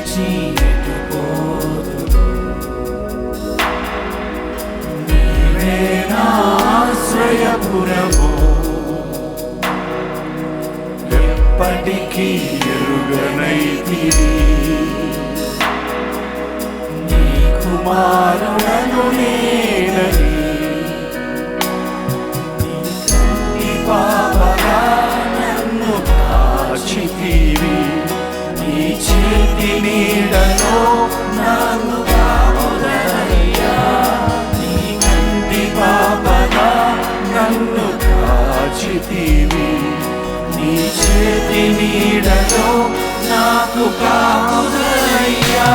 విడిచి ఎటుపోదును. నీవే నా ఆశ్రయపురము, ఎప్పటికీ ఎరుగనైతివి. నీ కుమారుడను నేనని నీ కంటి పాపగా నన్ను కాచితివి. నీ చేతి నీడలో నన్ను కాపుదయ్యా. నీ కంటి పాపగా నన్ను కాచితివి. నీ చేతి నీడలో నాకు కాపుదయ్యా.